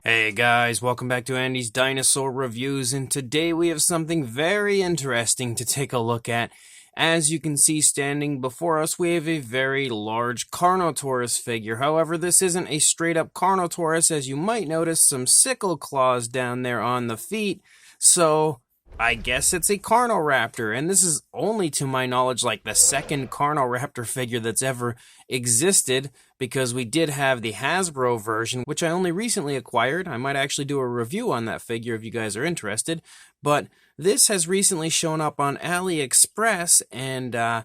Hey guys, welcome back to Andy's Dinosaur Reviews, and today we have something very interesting to take a look at. As you can see standing before us, we have a very large Carnotaurus figure. However, this isn't a straight up Carnotaurus, as you might notice some sickle claws down there on the feet, so I guess it's a Carnoraptor, and this is only, to my knowledge, like the second Carnoraptor figure that's ever existed, because we did have the Hasbro version, which I only recently acquired. I might actually do a review on that figure if you guys are interested, but this has recently shown up on AliExpress, and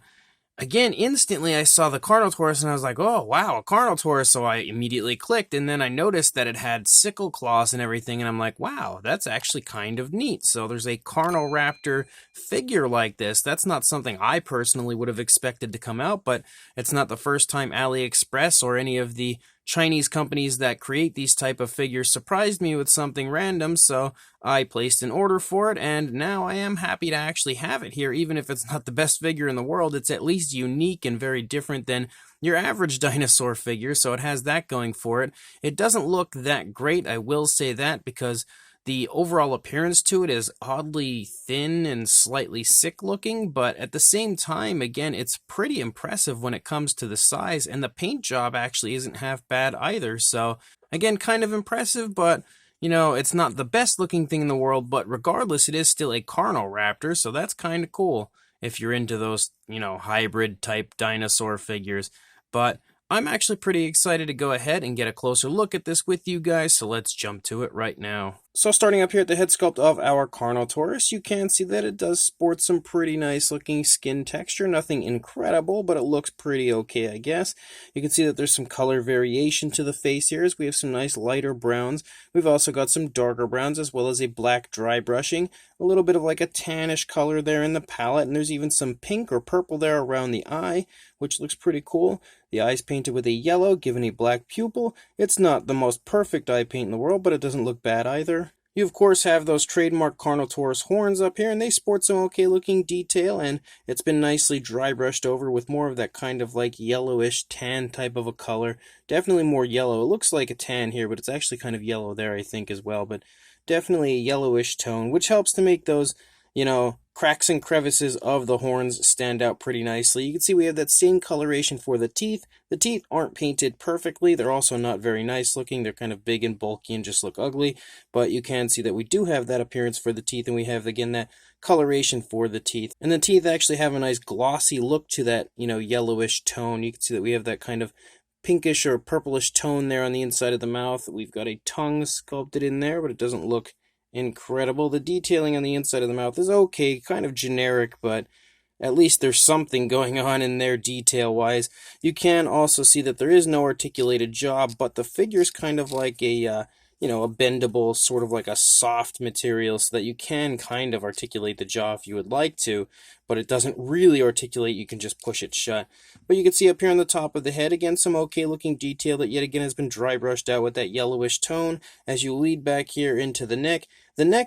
again, instantly I saw the Carnotaurus and I was like, oh wow, a Carnotaurus, so I immediately clicked, and then I noticed that it had sickle claws and everything, and I'm like, wow, that's actually kind of neat. So there's a Carnoraptor figure like this. That's not something I personally would have expected to come out, but it's not the first time AliExpress or any of the Chinese companies that create these type of figures surprised me with something random, so I placed an order for it, and now I am happy to actually have it here. Even if it's not the best figure in the world, it's at least unique and very different than your average dinosaur figure, so it has that going for it. It doesn't look that great, I will say that, because the overall appearance to it is oddly thin and slightly sick looking, but at the same time, again, it's pretty impressive when it comes to the size, and the paint job actually isn't half bad either. So again, kind of impressive, but it's not the best looking thing in the world, but regardless, it is still a Carnoraptor, so that's kind of cool if you're into those, hybrid type dinosaur figures. But I'm actually pretty excited to go ahead and get a closer look at this with you guys, so let's jump to it right now. So starting up here at the head sculpt of our Carnotaurus, you can see that it does sport some pretty nice looking skin texture. Nothing incredible, but it looks pretty okay, I guess. You can see that there's some color variation to the face here, as we have some nice lighter browns. We've also got some darker browns, as well as a black dry brushing. A little bit of like a tannish color there in the palette, and there's even some pink or purple there around the eye, which looks pretty cool. The eye's painted with a yellow, given a black pupil. It's not the most perfect eye paint in the world, but it doesn't look bad either. You, of course, have those trademark Carnotaurus horns up here, and they sport some okay-looking detail, and it's been nicely dry brushed over with more of that kind of like yellowish tan type of a color. Definitely more yellow. It looks like a tan here, but it's actually kind of yellow there, I think, as well. But definitely a yellowish tone, which helps to make those, cracks and crevices of the horns stand out pretty nicely. You can see we have that same coloration for the teeth. The teeth aren't painted perfectly. They're also not very nice looking. They're kind of big and bulky and just look ugly. But you can see that we do have that appearance for the teeth, and we have, again, that coloration for the teeth. And the teeth actually have a nice glossy look to that, yellowish tone. You can see that we have that kind of pinkish or purplish tone there on the inside of the mouth. We've got a tongue sculpted in there, but it doesn't look incredible. The detailing on the inside of the mouth is okay, kind of generic, but at least there's something going on in there detail-wise. You can also see that there is no articulated jaw, but the figure's kind of like a bendable, sort of like a soft material, so that you can kind of articulate the jaw if you would like to, but it doesn't really articulate. You can just push it shut. But you can see up here on the top of the head, again, some okay looking detail that yet again has been dry brushed out with that yellowish tone. As you lead back here into the neck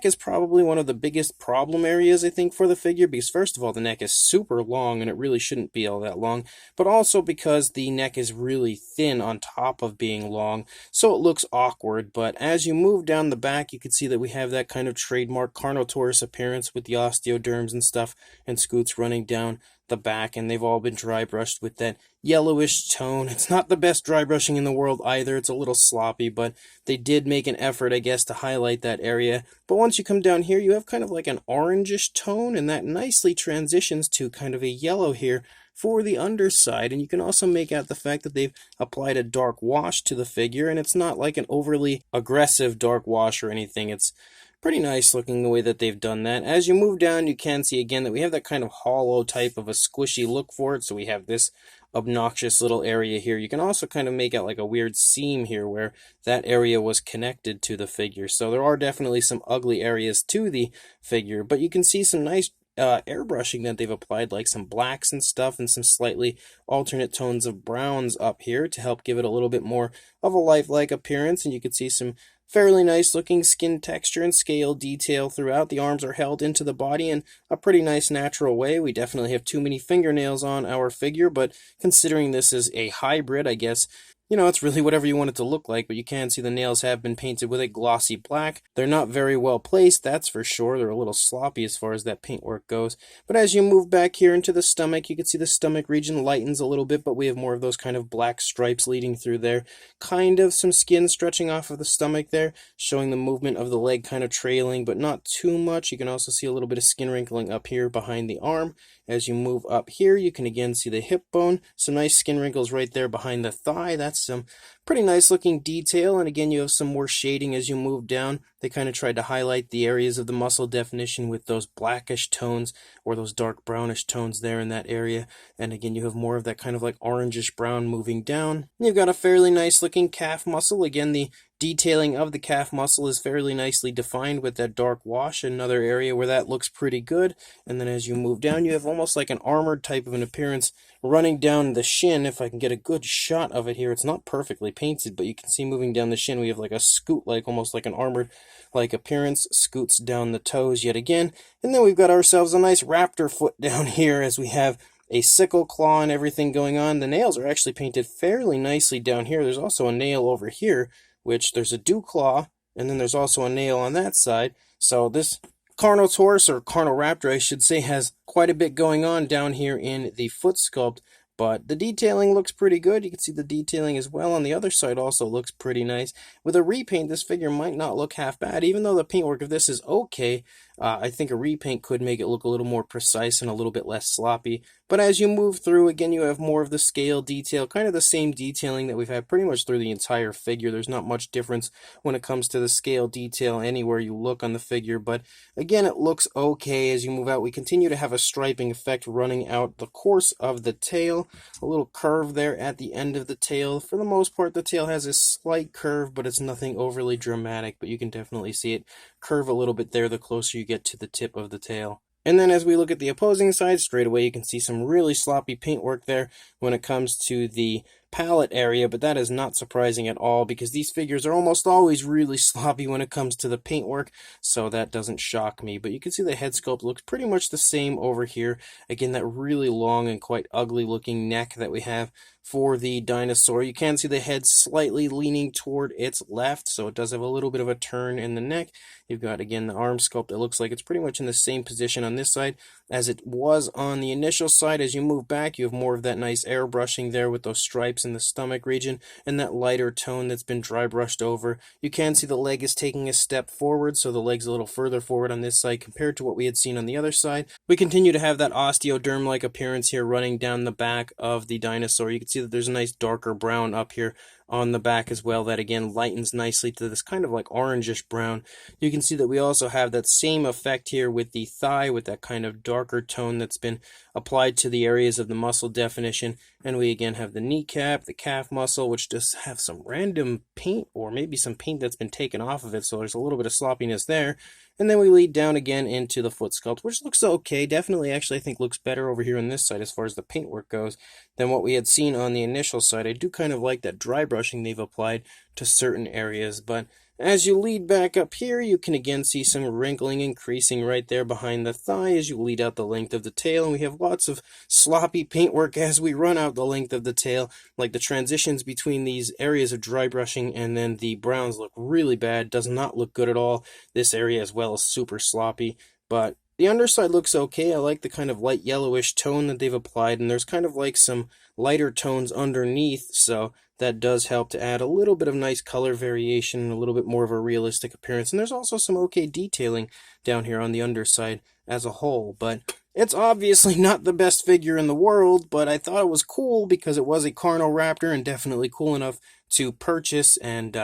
is probably one of the biggest problem areas, I think, for the figure, because first of all, the neck is super long, and it really shouldn't be all that long, but also because the neck is really thin on top of being long, so it looks awkward. But as you move down the back, you can see that we have that kind of trademark Carnotaurus appearance with the osteoderms and stuff, and scoots running down the back, and they've all been dry brushed with that yellowish tone. It's not the best dry brushing in the world either. It's a little sloppy, but they did make an effort, I guess, to highlight that area. But once you come down here, you have kind of like an orangish tone, and that nicely transitions to kind of a yellow here for the underside. And you can also make out the fact that they've applied a dark wash to the figure, and it's not like an overly aggressive dark wash or anything. It's pretty nice looking the way that they've done that. As you move down, you can see again that we have that kind of hollow type of a squishy look for it. So we have this obnoxious little area here. You can also kind of make out like a weird seam here where that area was connected to the figure. So there are definitely some ugly areas to the figure, but you can see some nice airbrushing that they've applied, like some blacks and stuff, and some slightly alternate tones of browns up here to help give it a little bit more of a lifelike appearance. And you can see some fairly nice looking skin texture and scale detail throughout. The arms are held into the body in a pretty nice natural way. We definitely have too many fingernails on our figure, but considering this is a hybrid, I guess you know, it's really whatever you want it to look like, but you can see the nails have been painted with a glossy black. They're not very well placed, that's for sure. They're a little sloppy as far as that paintwork goes. But as you move back here into the stomach, you can see the stomach region lightens a little bit, but we have more of those kind of black stripes leading through there. Kind of some skin stretching off of the stomach there, showing the movement of the leg kind of trailing, but not too much. You can also see a little bit of skin wrinkling up here behind the arm. As you move up here, you can again see the hip bone. Some nice skin wrinkles right there behind the thigh. That's some pretty nice looking detail. And again, you have some more shading as you move down. They kind of tried to highlight the areas of the muscle definition with those blackish tones or those dark brownish tones there in that area. And again, you have more of that kind of like orangish brown moving down. You've got a fairly nice looking calf muscle. Again, the detailing of the calf muscle is fairly nicely defined with that dark wash. Another area where that looks pretty good. And then as you move down, you have almost like an armored type of an appearance running down the shin. If I can get a good shot of it here, it's not perfectly painted, but you can see moving down the shin, we have like a scoot, like almost like an armored like appearance, scoots down the toes yet again. And then we've got ourselves a nice raptor foot down here as we have a sickle claw and everything going on. The nails are actually painted fairly nicely down here. There's also a nail over here, which there's a dew claw, and then there's also a nail on that side. So this Carnotaurus, or Carnoraptor, I should say, has quite a bit going on down here in the foot sculpt, but the detailing looks pretty good. You can see the detailing as well on the other side also looks pretty nice. With a repaint, this figure might not look half bad. Even though the paintwork of this is okay, I think a repaint could make it look a little more precise and a little bit less sloppy. But as you move through, again, you have more of the scale detail, kind of the same detailing that we've had pretty much through the entire figure. There's not much difference when it comes to the scale detail anywhere you look on the figure, but again, it looks okay as you move out. We continue to have a striping effect running out the course of the tail, a little curve there at the end of the tail. For the most part, the tail has a slight curve, but it's nothing overly dramatic, but you can definitely see it curve a little bit there the closer you get to the tip of the tail. And then as we look at the opposing side, straight away you can see some really sloppy paintwork there when it comes to the palette area, but that is not surprising at all because these figures are almost always really sloppy when it comes to the paintwork, so that doesn't shock me. But you can see the head sculpt looks pretty much the same over here. Again, that really long and quite ugly looking neck that we have for the dinosaur. You can see the head slightly leaning toward its left, so it does have a little bit of a turn in the neck. You've got, again, the arm sculpt. It looks like it's pretty much in the same position on this side as it was on the initial side. As you move back, you have more of that nice airbrushing there with those stripes in the stomach region and that lighter tone that's been dry brushed over. You can see the leg is taking a step forward, so the leg's a little further forward on this side compared to what we had seen on the other side. We continue to have that osteoderm-like appearance here running down the back of the dinosaur. You can see that there's a nice darker brown up here on the back as well that again lightens nicely to this kind of like orangish brown. You can see that we also have that same effect here with the thigh with that kind of darker tone that's been applied to the areas of the muscle definition. And we again have the kneecap, the calf muscle, which just have some random paint or maybe some paint that's been taken off of it, so there's a little bit of sloppiness there. And then we lead down again into the foot sculpt, which looks okay. Definitely, actually, I think looks better over here on this side as far as the paintwork goes than what we had seen on the initial side. I do kind of like that dry brushing they've applied to certain areas, but as you lead back up here, you can again see some wrinkling increasing right there behind the thigh as you lead out the length of the tail, and we have lots of sloppy paintwork as we run out the length of the tail. Like the transitions between these areas of dry brushing and then the browns look really bad, does not look good at all. This area as well is super sloppy, but the underside looks okay. I like the kind of light yellowish tone that they've applied, and there's kind of like some lighter tones underneath, so that does help to add a little bit of nice color variation and a little bit more of a realistic appearance. And there's also some okay detailing down here on the underside as a whole, but it's obviously not the best figure in the world, but I thought it was cool because it was a Carnoraptor and definitely cool enough to purchase. And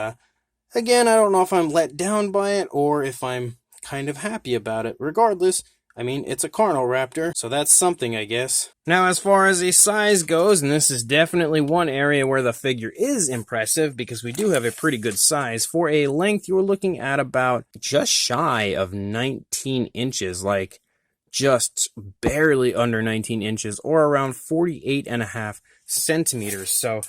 again, I don't know if I'm let down by it or if I'm kind of happy about it. Regardless, I mean, it's a Carnoraptor, so that's something, I guess. Now, as far as the size goes, and this is definitely one area where the figure is impressive, because we do have a pretty good size. For a length, you're looking at about just shy of 19 inches, like just barely under 19 inches, or around 48.5 centimeters, so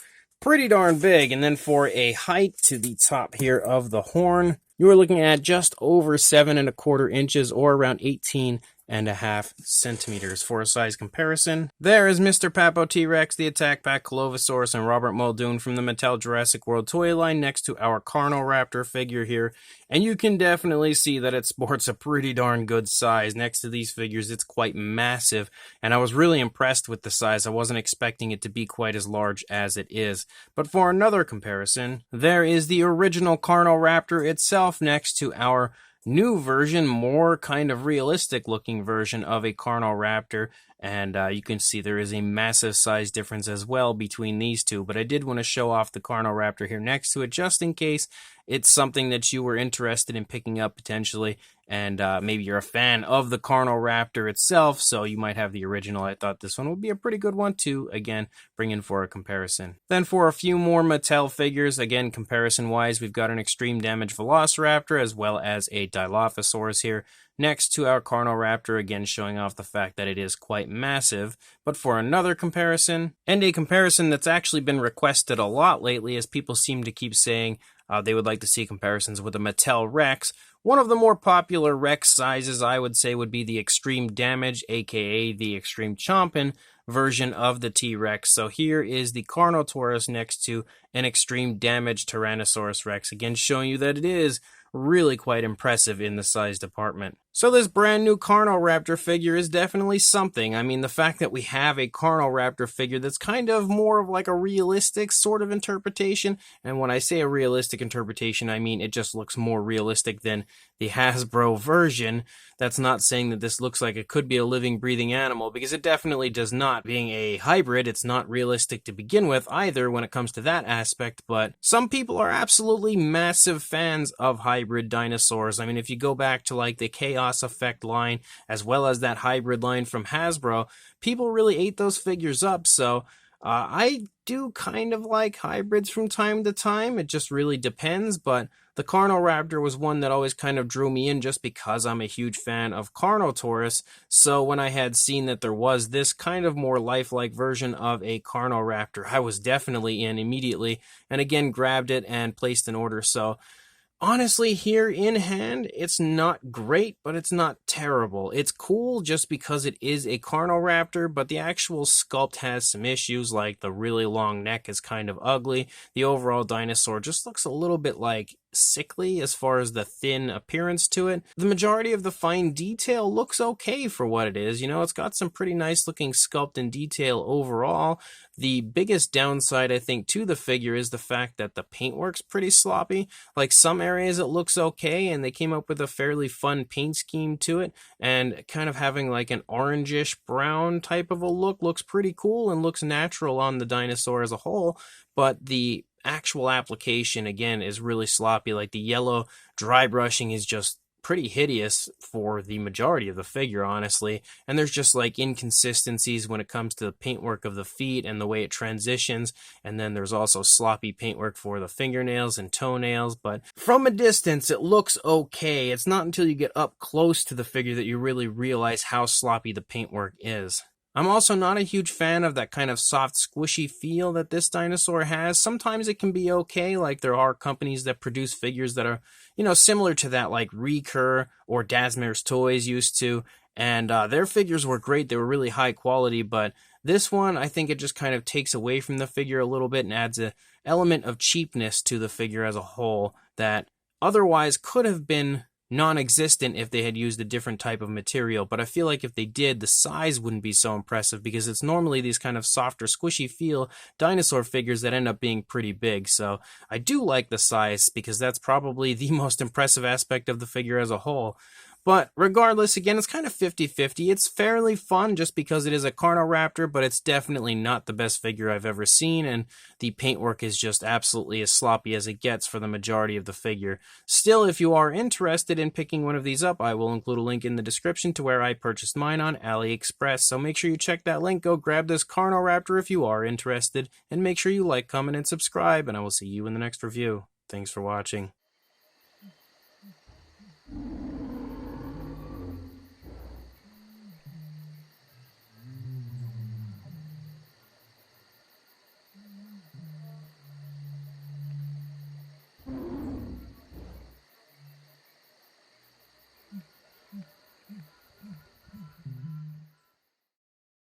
pretty darn big. And then for a height to the top here of the horn, you are looking at just over 7¼ inches, or around 18 1.5 centimeters. For a size comparison, there is Mr. Papo T-Rex, the Attack Pack Colovosaurus, and Robert Muldoon from the Mattel Jurassic World toy line next to our Carnoraptor figure here, and you can definitely see that it sports a pretty darn good size. Next to these figures, it's quite massive, and I was really impressed with the size. I wasn't expecting it to be quite as large as it is. But for another comparison, there is the original Carnoraptor itself next to our new version, more kind of realistic looking version of a Carnoraptor, and you can see there is a massive size difference as well between these two, but I did want to show off the Carnoraptor here next to it just in case it's something that you were interested in picking up potentially, and maybe you're a fan of the Carnoraptor itself, so you might have the original. I thought this one would be a pretty good one to, again, bring in for a comparison. Then for a few more Mattel figures, again, comparison-wise, we've got an Extreme Damage Velociraptor as well as a Dilophosaurus here next to our Carnoraptor, again showing off the fact that it is quite massive. But for another comparison, and a comparison that's actually been requested a lot lately, as people seem to keep saying they would like to see comparisons with a Mattel Rex. One of the more popular Rex sizes, I would say, would be the Extreme Damage, aka the Extreme Chompin version of the T-Rex. So here is the Carnotaurus next to an Extreme Damage Tyrannosaurus Rex, again showing you that it is really quite impressive in the size department. So this brand new Carnoraptor figure is definitely something. I mean, the fact that we have a Carnoraptor figure that's kind of more of like a realistic sort of interpretation, and when I say a realistic interpretation, I mean it just looks more realistic than the Hasbro version. That's not saying that this looks like it could be a living, breathing animal, because it definitely does not. Being a hybrid, it's not realistic to begin with either when it comes to that aspect, but some people are absolutely massive fans of hybrid dinosaurs. I mean, if you go back to like the Chaos Effect line, as well as that hybrid line from Hasbro, people really ate those figures up, so I do kind of like hybrids from time to time. It just really depends, but the Carnoraptor was one that always kind of drew me in just because I'm a huge fan of Carnotaurus. So when I had seen that there was this kind of more lifelike version of a Carnoraptor, I was definitely in immediately, and again grabbed it and placed an order. So honestly, here in hand, it's not great, but it's not terrible. It's cool just because it is a Carnoraptor, but the actual sculpt has some issues, like the really long neck is kind of ugly. The overall dinosaur just looks a little bit like sickly as far as the thin appearance to it. The majority of the fine detail looks okay for what it is. You know, it's got some pretty nice looking sculpt and detail overall. The biggest downside, I think, to the figure is the fact that the paintwork's pretty sloppy. Like, some areas it looks okay, and they came up with a fairly fun paint scheme to it, and kind of having like an orangish brown type of a look looks pretty cool and looks natural on the dinosaur as a whole, but the actual application, again, is really sloppy. Like, the yellow dry brushing is just pretty hideous for the majority of the figure, honestly, and there's just like inconsistencies when it comes to the paintwork of the feet and the way it transitions, and then there's also sloppy paintwork for the fingernails and toenails. But from a distance it looks okay. It's not until you get up close to the figure that you really realize how sloppy the paintwork is. I'm also not a huge fan of that kind of soft, squishy feel that this dinosaur has. Sometimes it can be okay, like there are companies that produce figures that are, you know, similar to that, like Recur or Dasmer's Toys used to, and their figures were great. They were really high quality, but this one, I think it just kind of takes away from the figure a little bit and adds an element of cheapness to the figure as a whole that otherwise could have been non-existent if they had used a different type of material. But I feel like if they did, the size wouldn't be so impressive, because it's normally these kind of softer, squishy feel dinosaur figures that end up being pretty big. So I do like the size, because that's probably the most impressive aspect of the figure as a whole. But regardless, again, it's kind of 50-50. It's fairly fun just because it is a Carnoraptor, but it's definitely not the best figure I've ever seen, and the paintwork is just absolutely as sloppy as it gets for the majority of the figure. Still, if you are interested in picking one of these up, I will include a link in the description to where I purchased mine on AliExpress, so make sure you check that link, go grab this Carnoraptor if you are interested, and make sure you like, comment, and subscribe, and I will see you in the next review. Thanks for watching.